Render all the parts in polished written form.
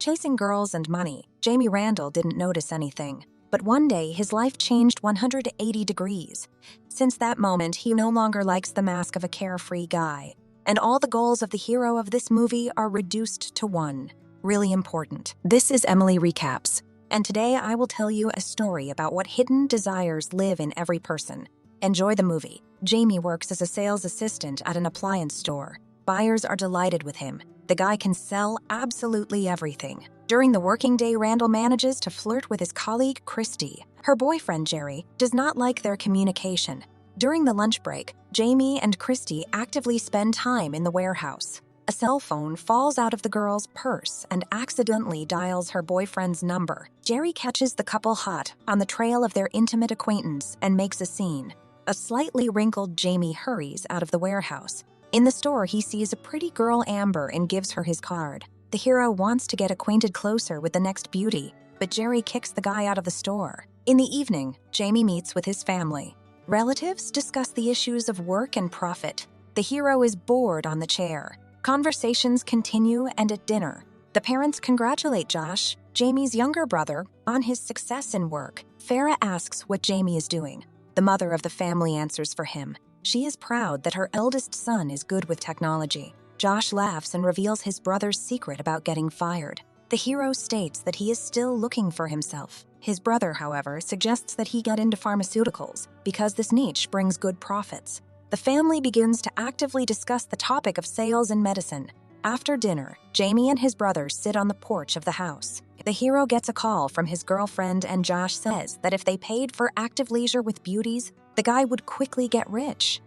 Chasing girls and money, Jamie Randall didn't notice anything. But one day, his life changed 180 degrees. Since that moment, he no longer likes the mask of a carefree guy. And all the goals of the hero of this movie are reduced to one. Really important. This is Emily Recaps. And today I will tell you a story about what hidden desires live in every person. Enjoy the movie. Jamie works as a sales assistant at an appliance store. Buyers are delighted with him. The guy can sell absolutely everything. During the working day, Randall manages to flirt with his colleague, Christy. Her boyfriend, Jerry, does not like their communication. During the lunch break, Jamie and Christy actively spend time in the warehouse. A cell phone falls out of the girl's purse and accidentally dials her boyfriend's number. Jerry catches the couple hot on the trail of their intimate acquaintance and makes a scene. A slightly wrinkled Jamie hurries out of the warehouse. In the store, he sees a pretty girl, Amber, and gives her his card. The hero wants to get acquainted closer with the next beauty, but Jerry kicks the guy out of the store. In the evening, Jamie meets with his family. Relatives discuss the issues of work and profit. The hero is bored on the chair. Conversations continue, and at dinner, the parents congratulate Josh, Jamie's younger brother, on his success in work. Farah asks what Jamie is doing. The mother of the family answers for him. She is proud that her eldest son is good with technology. Josh laughs and reveals his brother's secret about getting fired. The hero states that he is still looking for himself. His brother, however, suggests that he get into pharmaceuticals because this niche brings good profits. The family begins to actively discuss the topic of sales and medicine. After dinner, Jamie and his brother sit on the porch of the house. The hero gets a call from his girlfriend, and Josh says that if they paid for active leisure with beauties, the guy would quickly get rich.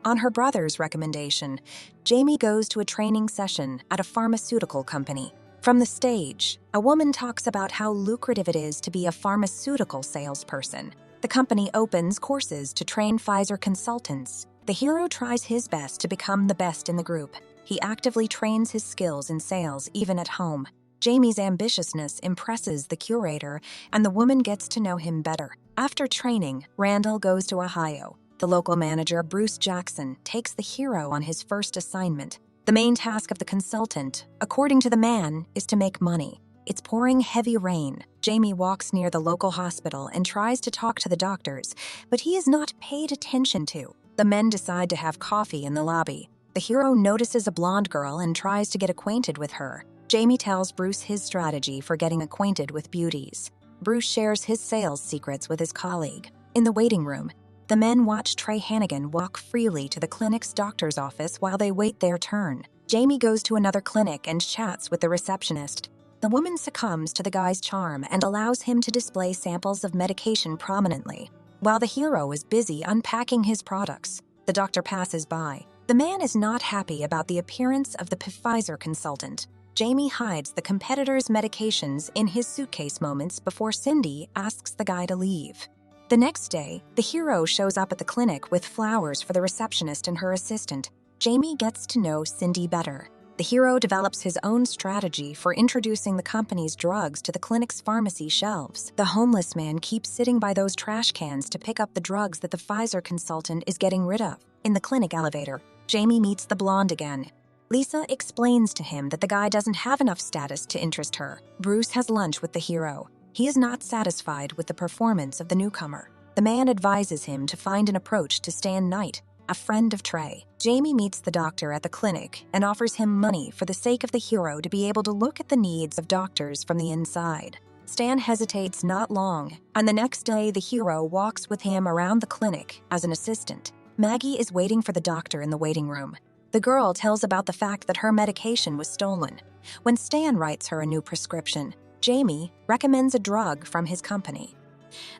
On her brother's recommendation, Jamie goes to a training session at a pharmaceutical company. From the stage, a woman talks about how lucrative it is to be a pharmaceutical salesperson. The company opens courses to train Pfizer consultants. The hero tries his best to become the best in the group. He actively trains his skills in sales even at home. Jamie's ambitiousness impresses the curator, and the woman gets to know him better. After training, Randall goes to Ohio. The local manager, Bruce Jackson, takes the hero on his first assignment. The main task of the consultant, according to the man, is to make money. It's pouring heavy rain. Jamie walks near the local hospital and tries to talk to the doctors, but he is not paid attention to. The men decide to have coffee in the lobby. The hero notices a blonde girl and tries to get acquainted with her. Jamie tells Bruce his strategy for getting acquainted with beauties. Bruce shares his sales secrets with his colleague. In the waiting room, the men watch Trey Hannigan walk freely to the clinic's doctor's office while they wait their turn. Jamie goes to another clinic and chats with the receptionist. The woman succumbs to the guy's charm and allows him to display samples of medication prominently. While the hero is busy unpacking his products, the doctor passes by. The man is not happy about the appearance of the Pfizer consultant. Jamie hides the competitor's medications in his suitcase moments before Cindy asks the guy to leave. The next day, the hero shows up at the clinic with flowers for the receptionist and her assistant. Jamie gets to know Cindy better. The hero develops his own strategy for introducing the company's drugs to the clinic's pharmacy shelves. The homeless man keeps sitting by those trash cans to pick up the drugs that the Pfizer consultant is getting rid of. In the clinic elevator, Jamie meets the blonde again. Lisa explains to him that the guy doesn't have enough status to interest her. Bruce has lunch with the hero. He is not satisfied with the performance of the newcomer. The man advises him to find an approach to Stan Knight, a friend of Trey. Jamie meets the doctor at the clinic and offers him money for the sake of the hero to be able to look at the needs of doctors from the inside. Stan hesitates not long, and the next day the hero walks with him around the clinic as an assistant. Maggie is waiting for the doctor in the waiting room. The girl tells about the fact that her medication was stolen. When Stan writes her a new prescription, Jamie recommends a drug from his company.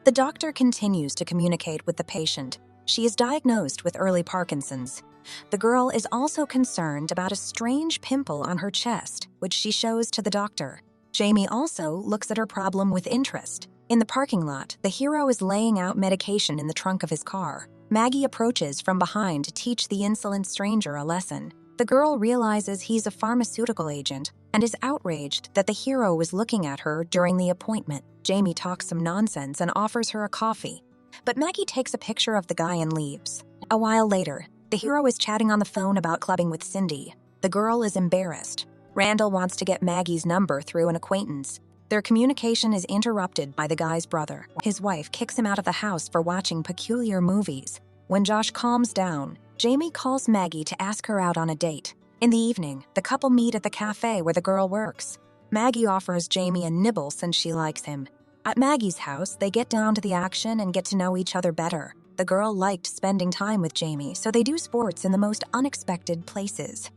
The doctor continues to communicate with the patient. She is diagnosed with early Parkinson's. The girl is also concerned about a strange pimple on her chest, which she shows to the doctor. Jamie also looks at her problem with interest. In the parking lot, the hero is laying out medication in the trunk of his car. Maggie approaches from behind to teach the insolent stranger a lesson. The girl realizes he's a pharmaceutical agent and is outraged that the hero was looking at her during the appointment. Jamie talks some nonsense and offers her a coffee, but Maggie takes a picture of the guy and leaves. A while later, the hero is chatting on the phone about clubbing with Cindy. The girl is embarrassed. Randall wants to get Maggie's number through an acquaintance. Their communication is interrupted by the guy's brother. His wife kicks him out of the house for watching peculiar movies. When Josh calms down, Jamie calls Maggie to ask her out on a date. In the evening, the couple meet at the cafe where the girl works. Maggie offers Jamie a nibble since she likes him. At Maggie's house, they get down to the action and get to know each other better. The girl liked spending time with Jamie, so they do sports in the most unexpected places.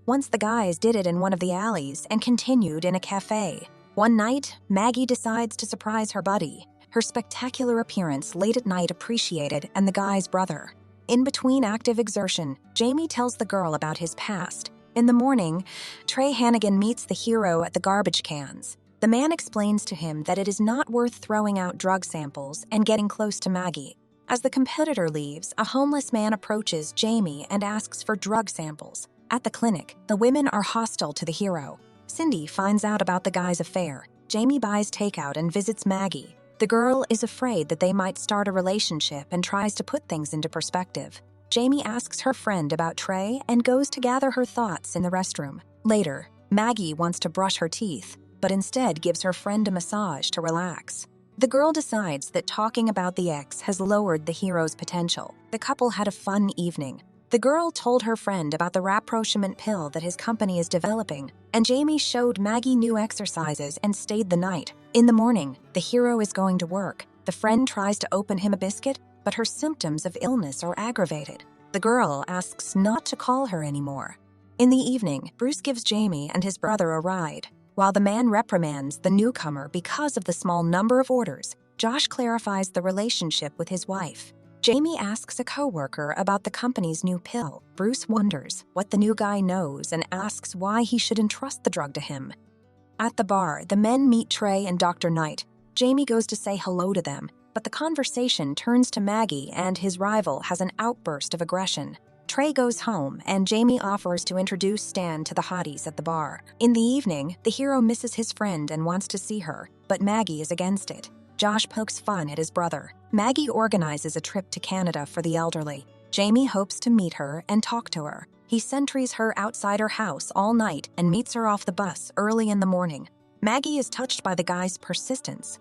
Once the guys did it in one of the alleys and continued in a cafe. One night, Maggie decides to surprise her buddy. Her spectacular appearance late at night appreciated, and the guy's brother. In between active exertion, Jamie tells the girl about his past. In the morning, Trey Hannigan meets the hero at the garbage cans. The man explains to him that it is not worth throwing out drug samples and getting close to Maggie. As the competitor leaves, a homeless man approaches Jamie and asks for drug samples. At the clinic, the women are hostile to the hero. Cindy finds out about the guy's affair. Jamie buys takeout and visits Maggie. The girl is afraid that they might start a relationship and tries to put things into perspective. Jamie asks her friend about Trey and goes to gather her thoughts in the restroom. Later, Maggie wants to brush her teeth, but instead gives her friend a massage to relax. The girl decides that talking about the ex has lowered the hero's potential. The couple had a fun evening. The girl told her friend about the rapprochement pill that his company is developing, and Jamie showed Maggie new exercises and stayed the night. In the morning, the hero is going to work. The friend tries to open him a biscuit, but her symptoms of illness are aggravated. The girl asks not to call her anymore. In the evening, Bruce gives Jamie and his brother a ride. While the man reprimands the newcomer because of the small number of orders, Josh clarifies the relationship with his wife. Jamie asks a coworker about the company's new pill. Bruce wonders what the new guy knows and asks why he should entrust the drug to him. At the bar, the men meet Trey and Dr. Knight. Jamie goes to say hello to them, but the conversation turns to Maggie and his rival has an outburst of aggression. Trey goes home, and Jamie offers to introduce Stan to the hotties at the bar. In the evening, the hero misses his friend and wants to see her, but Maggie is against it. Josh pokes fun at his brother. Maggie organizes a trip to Canada for the elderly. Jamie hopes to meet her and talk to her. He sentries her outside her house all night and meets her off the bus early in the morning. Maggie is touched by the guy's persistence.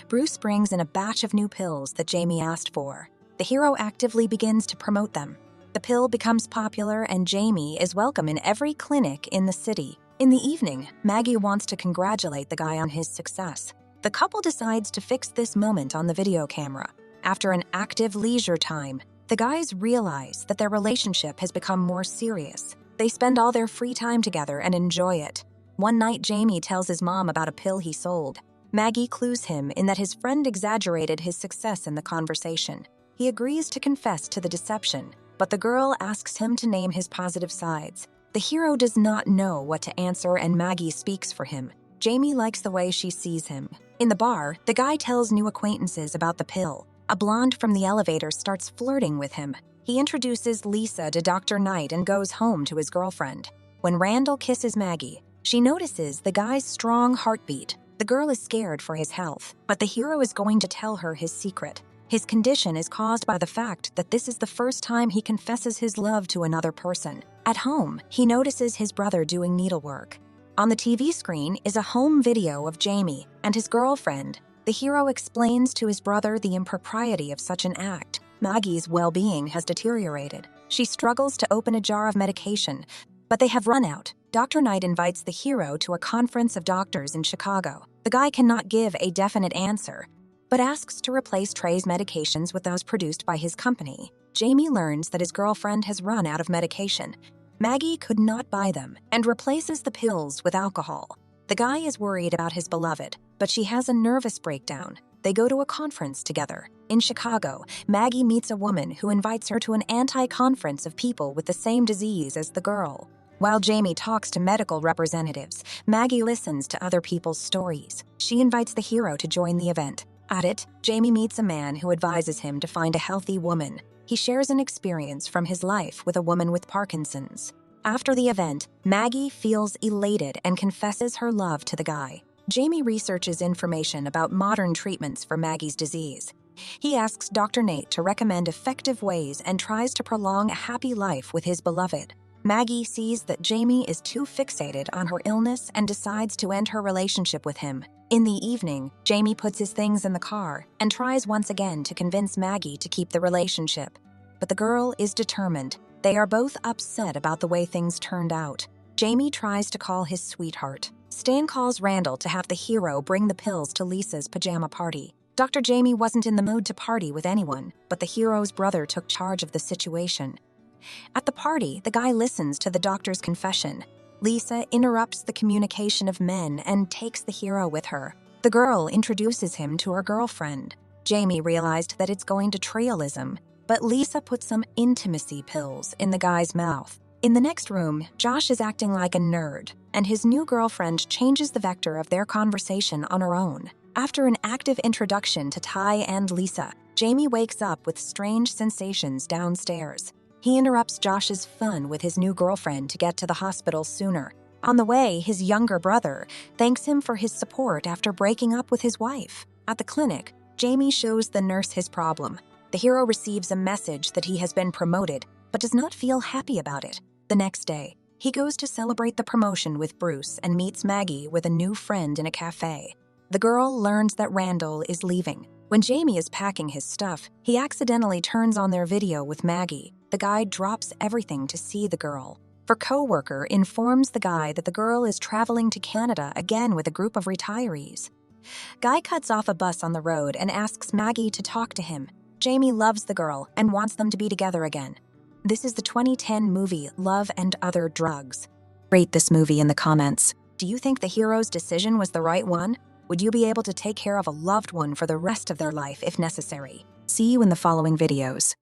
Bruce brings in a batch of new pills that Jamie asked for. The hero actively begins to promote them. The pill becomes popular and Jamie is welcome in every clinic in the city. In the evening, Maggie wants to congratulate the guy on his success. The couple decides to fix this moment on the video camera. After an active leisure time, the guys realize that their relationship has become more serious. They spend all their free time together and enjoy it. One night, Jamie tells his mom about a pill he sold. Maggie clues him in that his friend exaggerated his success in the conversation. He agrees to confess to the deception, but the girl asks him to name his positive sides. The hero does not know what to answer and Maggie speaks for him. Jamie likes the way she sees him. In the bar, the guy tells new acquaintances about the pill. A blonde from the elevator starts flirting with him. He introduces Lisa to Dr. Knight and goes home to his girlfriend. When Randall kisses Maggie, she notices the guy's strong heartbeat. The girl is scared for his health, but the hero is going to tell her his secret. His condition is caused by the fact that this is the first time he confesses his love to another person. At home, he notices his brother doing needlework. On the TV screen is a home video of Jamie and his girlfriend. The hero explains to his brother the impropriety of such an act. Maggie's well-being has deteriorated. She struggles to open a jar of medication, but they have run out. Dr. Knight invites the hero to a conference of doctors in Chicago. The guy cannot give a definite answer, but asks to replace Trey's medications with those produced by his company. Jamie learns that his girlfriend has run out of medication. Maggie could not buy them and replaces the pills with alcohol. The guy is worried about his beloved, but she has a nervous breakdown. They go to a conference together. In Chicago, Maggie meets a woman who invites her to an anti-conference of people with the same disease as the girl. While Jamie talks to medical representatives, Maggie listens to other people's stories. She invites the hero to join the event. At it, Jamie meets a man who advises him to find a healthy woman. He shares an experience from his life with a woman with Parkinson's. After the event, Maggie feels elated and confesses her love to the guy. Jamie researches information about modern treatments for Maggie's disease. He asks Dr. Nate to recommend effective ways and tries to prolong a happy life with his beloved. Maggie sees that Jamie is too fixated on her illness and decides to end her relationship with him. In the evening, Jamie puts his things in the car and tries once again to convince Maggie to keep the relationship. But the girl is determined. They are both upset about the way things turned out. Jamie tries to call his sweetheart. Stan calls Randall to have the hero bring the pills to Lisa's pajama party. Dr. Jamie wasn't in the mood to party with anyone, but the hero's brother took charge of the situation. At the party, the guy listens to the doctor's confession. Lisa interrupts the communication of men and takes the hero with her. The girl introduces him to her girlfriend. Jamie realized that it's going to traalism, but Lisa put some intimacy pills in the guy's mouth. In the next room, Josh is acting like a nerd, and his new girlfriend changes the vector of their conversation on her own. After an active introduction to Ty and Lisa, Jamie wakes up with strange sensations downstairs. He interrupts Josh's fun with his new girlfriend to get to the hospital sooner. On the way, his younger brother thanks him for his support after breaking up with his wife. At the clinic, Jamie shows the nurse his problem. The hero receives a message that he has been promoted, but does not feel happy about it. The next day, he goes to celebrate the promotion with Bruce and meets Maggie with a new friend in a cafe. The girl learns that Randall is leaving. When Jamie is packing his stuff, he accidentally turns on their video with Maggie. The guy drops everything to see the girl. Her co-worker informs the guy that the girl is traveling to Canada again with a group of retirees. Guy cuts off a bus on the road and asks Maggie to talk to him. Jamie loves the girl and wants them to be together again. This is the 2010 movie Love and Other Drugs. Rate this movie in the comments. Do you think the hero's decision was the right one? Would you be able to take care of a loved one for the rest of their life if necessary? See you in the following videos.